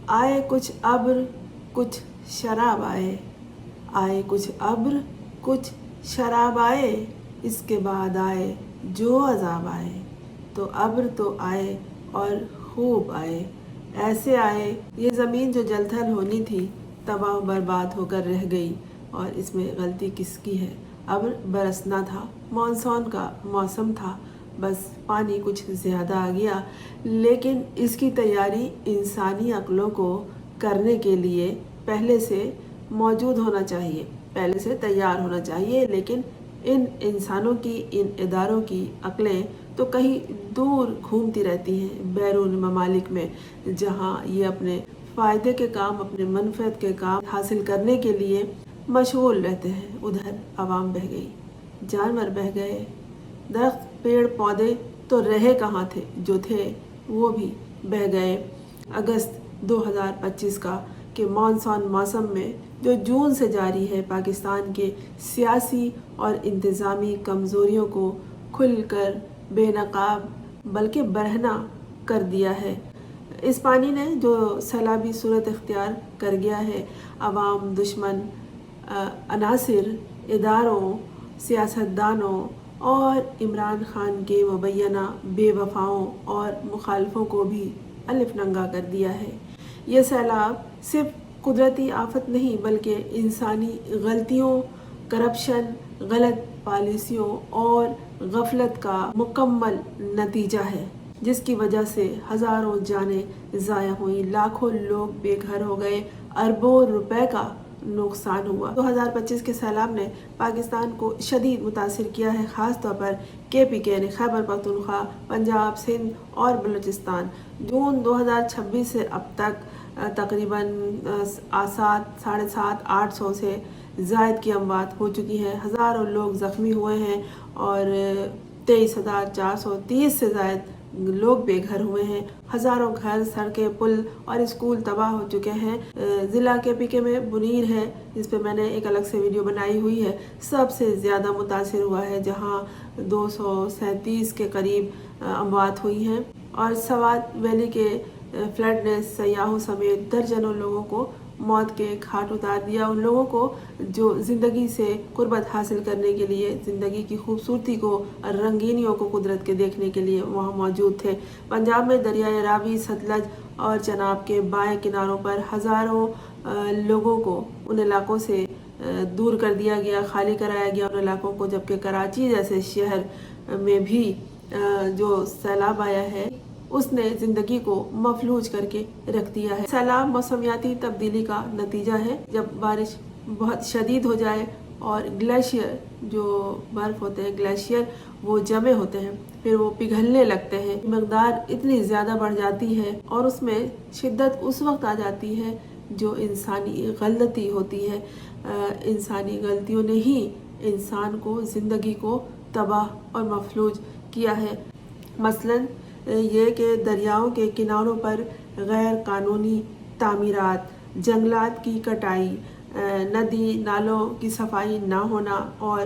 آئے کچھ ابر کچھ شراب آئے کچھ ابر کچھ شراب آئے، اس کے بعد آئے جو عذاب آئے، تو ابر تو آئے اور خوب آئے، ایسے آئے یہ زمین جو جل تھل ہونی تھی تباہ و برباد ہو کر رہ گئی۔ اور اس میں غلطی کس کی ہے؟ ابر برسنا تھا، مانسون کا موسم تھا، بس پانی کچھ زیادہ آ گیا، لیکن اس کی تیاری انسانی عقلوں کو کرنے کے لیے پہلے سے موجود ہونا چاہیے، پہلے سے تیار ہونا چاہیے، لیکن ان انسانوں کی، ان اداروں کی عقلیں تو کہیں دور گھومتی رہتی ہیں بیرون ممالک میں، جہاں یہ اپنے فائدے کے کام، اپنے منفعت کے کام حاصل کرنے کے لیے مشغول رہتے ہیں۔ ادھر عوام بہہ گئی، جانور بہہ گئے، درخت پیڑ پودے تو رہے کہاں تھے، جو تھے وہ بھی بہہ گئے۔ اگست 2025 کا کہ مانسون موسم میں جو جون سے جاری ہے، پاکستان کے سیاسی اور انتظامی کمزوریوں کو کھل کر بے نقاب بلکہ برہنہ کر دیا ہے۔ اس پانی نے جو سیلابی صورت اختیار کر گیا ہے، عوام، دشمن عناصر، اداروں، سیاستدانوں اور عمران خان کے مبینہ بے وفاؤں اور مخالفوں کو بھی الف ننگا کر دیا ہے۔ یہ سیلاب صرف قدرتی آفت نہیں بلکہ انسانی غلطیوں، کرپشن، غلط پالیسیوں اور غفلت کا مکمل نتیجہ ہے، جس کی وجہ سے ہزاروں جانیں ضائع ہوئیں، لاکھوں لوگ بے گھر ہو گئے، اربوں روپے کا نقصان ہوا۔ 2025 کے سیلاب نے پاکستان کو شدید متاثر کیا ہے، خاص طور پر KPK یعنی خیبر پختونخوا، پنجاب، سندھ اور بلوچستان۔ جون 2026 سے اب تک تقریباً 7,500 سے زائد کی اموات ہو چکی ہیں، ہزاروں لوگ زخمی ہوئے ہیں اور 23,430 سے زائد لوگ بے گھر ہوئے ہیں، ہزاروں گھر، سڑکیں، پل اور اسکول تباہ ہو چکے ہیں۔ ضلع KPK میں بنیر ہے، جس پہ میں نے ایک الگ سے ویڈیو بنائی ہوئی ہے، سب سے زیادہ متاثر ہوا ہے، جہاں 237 کے قریب اموات ہوئی ہیں، اور سوات ویلی کے فلڈ نے سیاحوں سمیت درجنوں لوگوں کو موت کے گھاٹ اتار دیا، ان لوگوں کو جو زندگی سے قربت حاصل کرنے کے لیے، زندگی کی خوبصورتی کو، رنگینیوں کو قدرت کے دیکھنے کے لیے وہاں موجود تھے۔ پنجاب میں دریائے راوی، ستلج اور چناب کے بائیں کناروں پر ہزاروں لوگوں کو ان علاقوں سے دور کر دیا گیا، خالی کرایا گیا ان علاقوں کو، جبکہ کراچی جیسے شہر میں بھی جو سیلاب آیا ہے اس نے زندگی کو مفلوج کر کے رکھ دیا ہے۔ سیلاب موسمیاتی تبدیلی کا نتیجہ ہے، جب بارش بہت شدید ہو جائے اور گلیشیئر، جو برف ہوتے ہیں گلیشیئر، وہ جمے ہوتے ہیں، پھر وہ پگھلنے لگتے ہیں، مقدار اتنی زیادہ بڑھ جاتی ہے اور اس میں شدت اس وقت آ جاتی ہے جو انسانی غلطی ہوتی ہے۔ انسانی غلطیوں نے ہی انسان کو، زندگی کو تباہ اور مفلوج کیا ہے۔ مثلاً یہ کہ دریاؤں کے کناروں پر غیر قانونی تعمیرات، جنگلات کی کٹائی، ندی نالوں کی صفائی نہ ہونا اور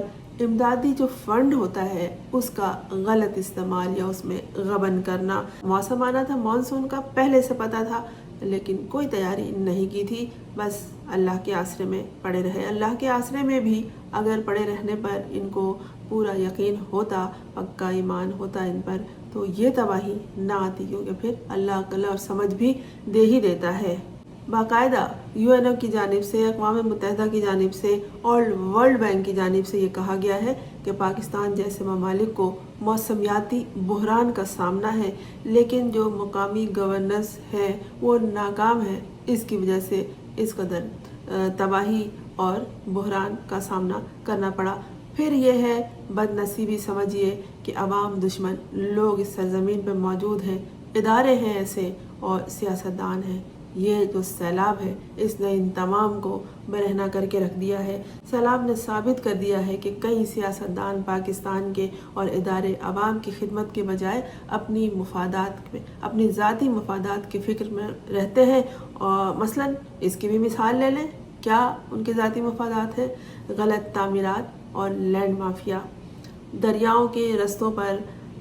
امدادی جو فنڈ ہوتا ہے اس کا غلط استعمال یا اس میں غبن کرنا۔ موسم آنا تھا مانسون کا، پہلے سے پتہ تھا، لیکن کوئی تیاری نہیں کی تھی، بس اللہ کے آسرے میں پڑے رہے۔ اللہ کے آسرے میں بھی اگر پڑے رہنے پر ان کو پورا یقین ہوتا، پکا ایمان ہوتا ان پر، تو یہ تباہی نہ آتی، کیونکہ پھر اللہ عقل اور سمجھ بھی دے ہی دیتا ہے۔ باقاعدہ UNO کی جانب سے، اقوام متحدہ کی جانب سے اور ورلڈ بینک کی جانب سے یہ کہا گیا ہے کہ پاکستان جیسے ممالک کو موسمیاتی بحران کا سامنا ہے، لیکن جو مقامی گورننس ہے وہ ناکام ہے، اس کی وجہ سے اس قدر تباہی اور بحران کا سامنا کرنا پڑا۔ پھر یہ ہے بد نصیبی، سمجھیے کہ عوام، دشمن لوگ اس سرزمین پہ موجود ہیں، ادارے ہیں ایسے اور سیاستدان ہیں۔ یہ جو سیلاب ہے اس نے ان تمام کو برہنہ کر کے رکھ دیا ہے۔ سیلاب نے ثابت کر دیا ہے کہ کئی سیاستدان پاکستان کے اور ادارے عوام کی خدمت کے بجائے اپنی مفادات میں، اپنی ذاتی مفادات کی فکر میں رہتے ہیں۔ اور مثلاً اس کی بھی مثال لے لیں، کیا ان کے ذاتی مفادات ہیں؟ غلط تعمیرات اور لینڈ مافیا، دریاؤں کے رستوں پر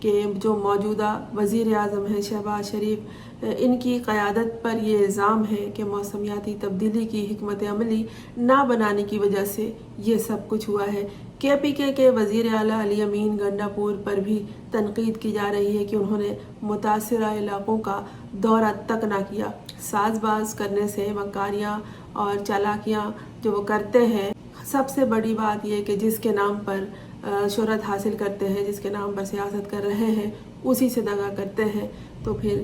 کہ جو موجودہ وزیر اعظم ہیں شہباز شریف، ان کی قیادت پر یہ الزام ہے کہ موسمیاتی تبدیلی کی حکمت عملی نہ بنانے کی وجہ سے یہ سب کچھ ہوا ہے۔ KPK کے وزیر اعلیٰ علی امین گنڈاپور پر بھی تنقید کی جا رہی ہے کہ انہوں نے متاثرہ علاقوں کا دورہ تک نہ کیا۔ ساز باز کرنے سے مکاریاں اور چالاکیاں جو وہ کرتے ہیں، سب سے بڑی بات یہ کہ جس کے نام پر شہرت حاصل کرتے ہیں، جس کے نام پر سیاست کر رہے ہیں، اسی سے دغا کرتے ہیں، تو پھر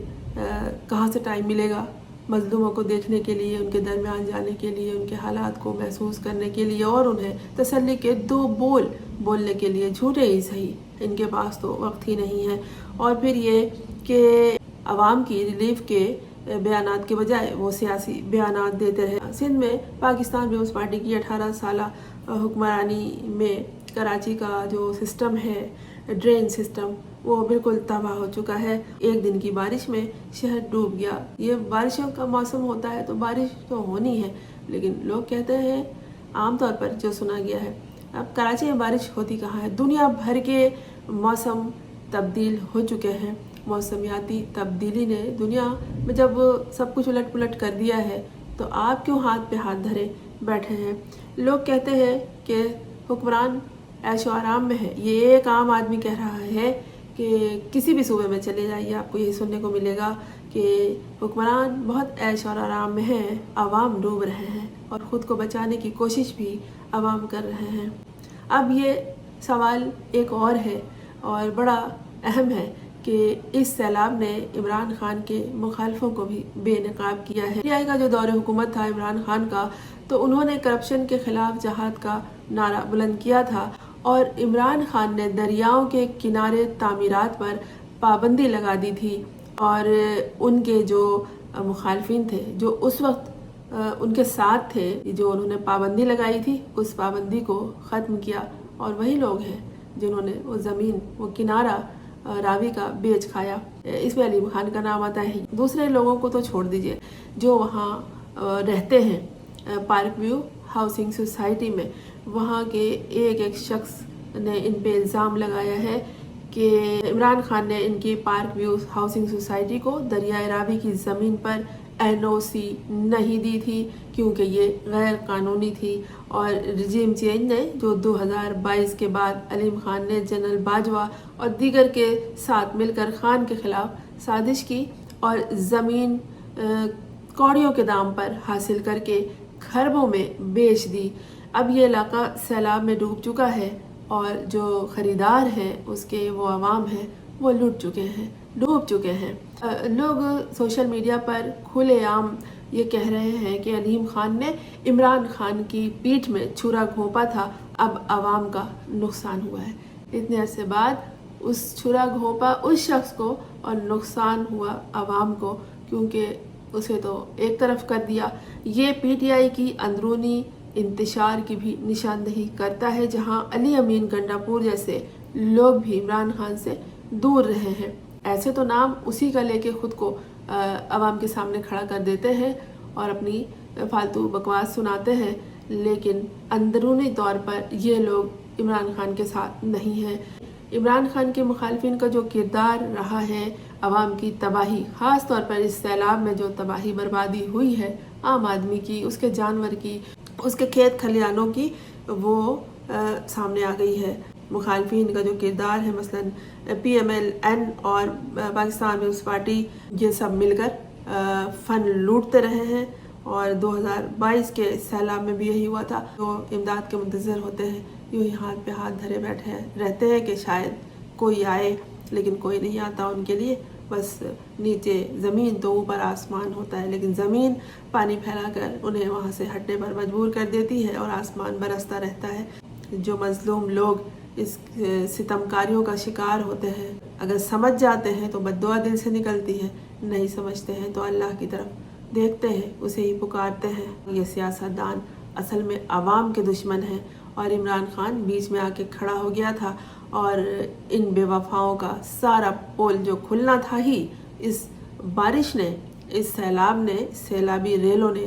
کہاں سے ٹائم ملے گا مظلوموں کو دیکھنے کے لیے، ان کے درمیان جانے کے لیے، ان کے حالات کو محسوس کرنے کے لیے، اور انہیں تسلی کے 2 بول بولنے کے لیے، جھوٹے ہی صحیح، ان کے پاس تو وقت ہی نہیں ہے۔ اور پھر یہ کہ عوام کی ریلیف کے بیانات کے بجائے وہ سیاسی بیانات دیتے رہے۔ سندھ میں پاکستان پیپلز پارٹی کی 18 سالہ حکمرانی میں کراچی کا جو سسٹم ہے، ڈرین سسٹم، وہ بالکل تباہ ہو چکا ہے۔ ایک دن کی بارش میں شہر ڈوب گیا۔ یہ بارشوں کا موسم ہوتا ہے تو بارش تو ہونی ہے، لیکن لوگ کہتے ہیں عام طور پر جو سنا گیا ہے، اب کراچی میں بارش ہوتی کہاں ہے؟ دنیا بھر کے موسم تبدیل ہو چکے ہیں۔ موسمیاتی تبدیلی نے دنیا میں جب سب کچھ الٹ پلٹ کر دیا ہے تو آپ کیوں ہاتھ پہ ہاتھ دھرے بیٹھے ہیں؟ لوگ کہتے ہیں کہ حکمران عیش و آرام میں ہے۔ یہ ایک عام آدمی کہہ رہا ہے کہ کسی بھی صوبے میں چلے جائیے آپ کو یہی سننے کو ملے گا کہ حکمران بہت عیش اور آرام میں ہیں، عوام ڈوب رہے ہیں اور خود کو بچانے کی کوشش بھی عوام کر رہے ہیں۔ اب یہ سوال ایک اور ہے اور بڑا اہم ہے کہ اس سیلاب نے عمران خان کے مخالفوں کو بھی بے نقاب کیا ہے۔ PTI کا جو دور حکومت تھا عمران خان کا، تو انہوں نے کرپشن کے خلاف جہاد کا نعرہ بلند کیا تھا، اور عمران خان نے دریاؤں کے کنارے تعمیرات پر پابندی لگا دی تھی، اور ان کے جو مخالفین تھے جو اس وقت ان کے ساتھ تھے، جو انہوں نے پابندی لگائی تھی، اس پابندی کو ختم کیا، اور وہی لوگ ہیں جنہوں نے وہ زمین، وہ کنارہ راوی کا بیچ کھایا۔ اس میں علیم خان کا نام آتا ہے۔ دوسرے لوگوں کو تو چھوڑ دیجئے جو وہاں رہتے ہیں پارک ویو ہاؤسنگ سوسائٹی میں، وہاں کے ایک شخص نے ان پہ الزام لگایا ہے کہ عمران خان نے ان کی پارک ویو ہاؤسنگ سوسائٹی کو دریائے راوی کی زمین پر NOC نہیں دی تھی کیونکہ یہ غیر قانونی تھی، اور رجیم چینج نے جو 2022 کے بعد علیم خان نے جنرل باجوہ اور دیگر کے ساتھ مل کر خان کے خلاف سازش کی اور زمین کوڑیوں کے دام پر حاصل کر کے خربوں میں بیچ دی۔ اب یہ علاقہ سیلاب میں ڈوب چکا ہے، اور جو خریدار ہیں اس کے وہ عوام ہیں، وہ لٹ چکے ہیں، ڈوب چکے ہیں۔ لوگ سوشل میڈیا پر کھلے عام یہ کہہ رہے ہیں کہ علیم خان نے عمران خان کی پیٹھ میں چھرا گھونپا تھا، اب عوام کا نقصان ہوا ہے۔ اتنے عرصے بعد اس چھرا گھونپا اس شخص کو اور نقصان ہوا عوام کو، کیونکہ اسے تو ایک طرف کر دیا۔ یہ PTI کی اندرونی انتشار کی بھی نشاندہی کرتا ہے، جہاں علی امین گنڈاپور جیسے لوگ بھی عمران خان سے دور رہے ہیں۔ ایسے تو نام اسی کا لے کے خود کو عوام کے سامنے کھڑا کر دیتے ہیں اور اپنی فالتو بکواس سناتے ہیں، لیکن اندرونی طور پر یہ لوگ عمران خان کے ساتھ نہیں ہیں۔ عمران خان کے مخالفین کا جو کردار رہا ہے عوام کی تباہی، خاص طور پر اس سیلاب میں جو تباہی بربادی ہوئی ہے عام آدمی کی، اس کے جانور کی، اس کے کھیت کھلیانوں کی، وہ سامنے آ گئی ہے۔ مخالفین کا جو کردار ہے، مثلاً PMLN اور پاکستان پیپلز پارٹی، یہ سب مل کر فن لوٹتے رہے ہیں، اور 2022 کے سیلاب میں بھی یہی ہوا تھا۔ جو امداد کے منتظر ہوتے ہیں یوں ہی ہاتھ پہ ہاتھ دھرے بیٹھے رہتے ہیں کہ شاید کوئی آئے، لیکن کوئی نہیں آتا ان کے لیے۔ بس نیچے زمین تو اوپر آسمان ہوتا ہے، لیکن زمین پانی پھیلا کر انہیں وہاں سے ہٹنے پر مجبور کر دیتی ہے اور آسمان برستا رہتا ہے۔ جو مظلوم لوگ اس ستمکاریوں کا شکار ہوتے ہیں، اگر سمجھ جاتے ہیں تو بددعا دل سے نکلتی ہے، نہیں سمجھتے ہیں تو اللہ کی طرف دیکھتے ہیں، اسے ہی پکارتے ہیں۔ یہ سیاستدان اصل میں عوام کے دشمن ہیں، اور عمران خان بیچ میں آ کے کھڑا ہو گیا تھا، اور ان بے وفاؤں کا سارا پول جو کھلنا تھا ہی اس بارش نے، اس سیلاب نے، سیلابی ریلوں نے